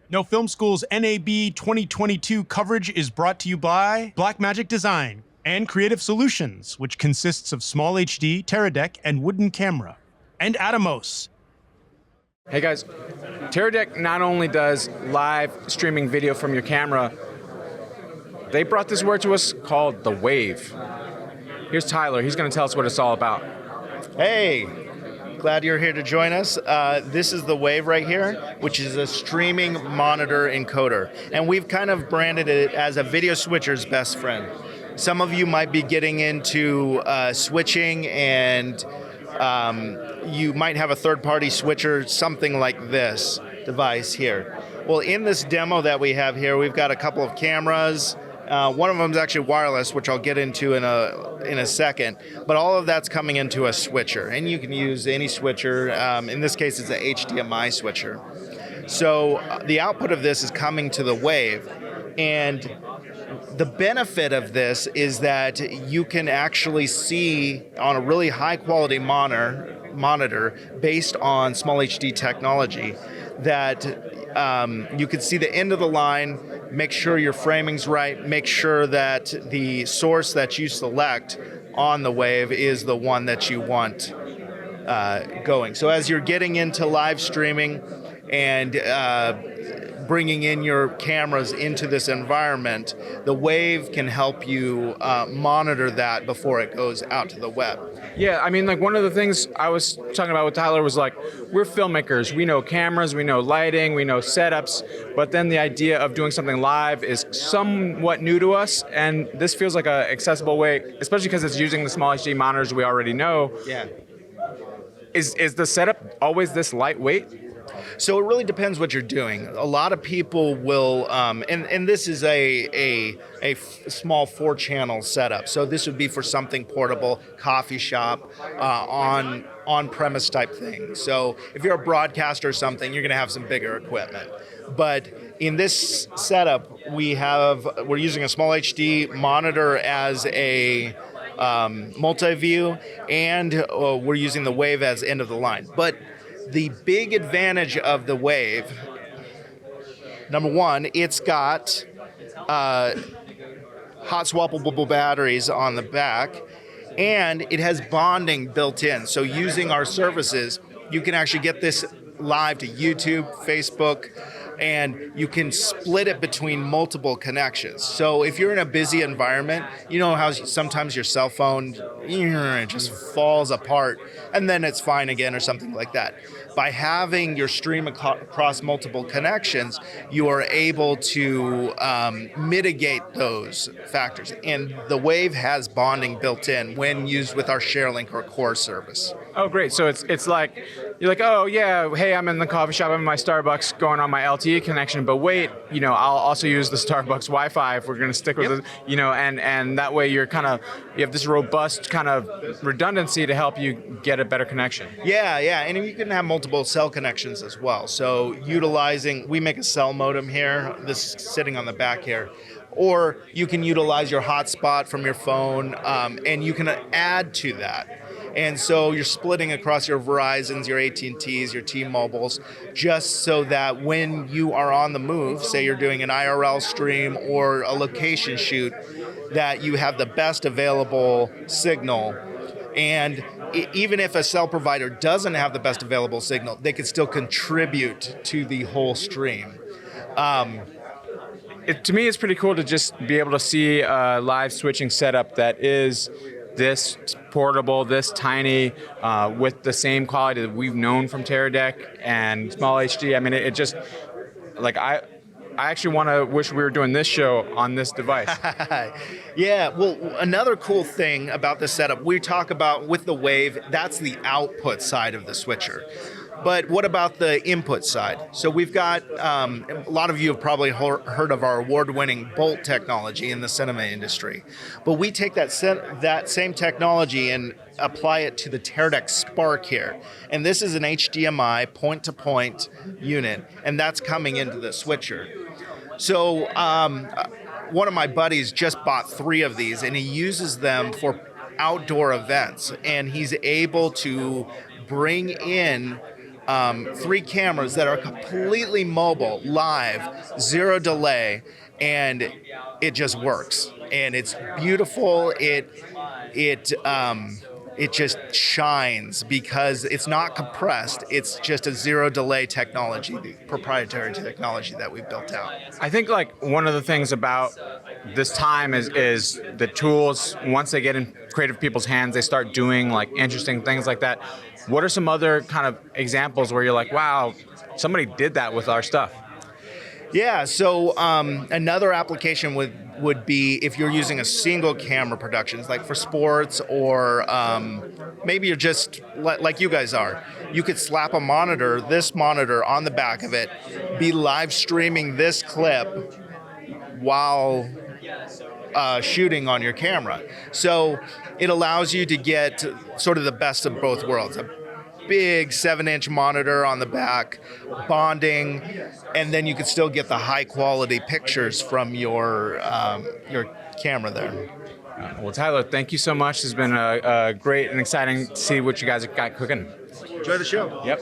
No Film School's NAB 2022 coverage is brought to you by Blackmagic Design and Creative Solutions, which consists of Small HD, Teradek, and Wooden Camera, and Atomos. Hey guys, Teradek not only does live streaming video from your camera, they brought this word to us called the Wave. Here's Tyler, he's going to tell us what it's all about. Hey, glad you're here to join us. This is the Wave right here, which is a streaming monitor encoder. And we've kind of branded it as a video switcher's best friend. Some of you might be getting into switching, and you might have a third-party switcher, something like this device here. Well, in this demo that we have here, we've got a couple of cameras. One of them is actually wireless, which I'll get into in a second. But all of that's coming into a switcher, and you can use any switcher. In this case, it's an HDMI switcher. So the output of this is coming to the Wave, and the benefit of this is that you can actually see on a really high-quality monitor based on Small HD technology that you can see the end of the line, make sure your framing's right, make sure that the source that you select on the Wave is the one that you want going. So as you're getting into live streaming and bringing in your cameras into this environment, the Wave can help you monitor that before it goes out to the web. Yeah, I mean, like one of the things I was talking about with Tyler was like, we're filmmakers, we know cameras, we know lighting, we know setups, but then the idea of doing something live is somewhat new to us, and this feels like an accessible way, especially because it's using the Small HD monitors we already know. Yeah. Is the setup always this lightweight? So it really depends what you're doing. A lot of people will, and this is a small 4-channel setup. So this would be for something portable, coffee shop, on-premise type thing. So if you're a broadcaster or something, you're going to have some bigger equipment. But in this setup, we're using a Small HD monitor as a multi-view, and we're using the Wave as end of the line. But the big advantage of the Wave, number one, it's got hot swappable batteries on the back, and it has bonding built in. So using our services, you can actually get this live to YouTube, Facebook, and you can split it between multiple connections. So if you're in a busy environment, you know how sometimes your cell phone just falls apart and then it's fine again or something like that. By having your stream across multiple connections, you are able to mitigate those factors. And the Wave has bonding built in when used with our ShareLink or Core service. Oh, great. So it's like, you're like, oh yeah, hey, I'm in the coffee shop, I'm in my Starbucks going on my LTE connection, but wait, I'll also use the Starbucks Wi-Fi if we're going to stick with it, and that way you have this robust kind of redundancy to help you get a better connection. Yeah, and you can have multiple cell connections as well. So we make a cell modem here, this is sitting on the back here, or you can utilize your hotspot from your phone, and you can add to that. And so you're splitting across your Verizons, your AT&Ts, your T-Mobiles, just so that when you are on the move, say you're doing an IRL stream or a location shoot, that you have the best available signal. And even if a cell provider doesn't have the best available signal, they can still contribute to the whole stream. To me, it's pretty cool to just be able to see a live switching setup that is this portable, this tiny, with the same quality that we've known from Teradek and Small HD. I mean, it just, like, I actually wish we were doing this show on this device. Yeah, well, another cool thing about this setup, we talk about with the Wave, that's the output side of the switcher. But what about the input side? So we've got, a lot of you have probably heard of our award-winning Bolt technology in the cinema industry. But we take that same technology and apply it to the Teradek Spark here. And this is an HDMI point-to-point unit, and that's coming into the switcher. So one of my buddies just bought 3 of these, and he uses them for outdoor events. And he's able to bring in 3 cameras that are completely mobile, live, 0 delay, and it just works. And it's beautiful. It just shines because it's not compressed. It's just a 0 delay technology, the proprietary technology that we've built out. I think like one of the things about this time is the tools, once they get in creative people's hands, they start doing like interesting things like that. What are some other kind of examples where you're like, wow, somebody did that with our stuff? Yeah, so another application would be if you're using a single camera productions, like for sports, or maybe you're just like you guys are. You could slap a monitor, this monitor, on the back of it, be live streaming this clip while shooting on your camera. So it allows you to get sort of the best of both worlds. A big 7-inch monitor on the back, bonding, and then you could still get the high quality pictures from your camera there. Well, Tyler, thank you so much. It's been a great and exciting to see what you guys have got cooking. Enjoy the show. Yep.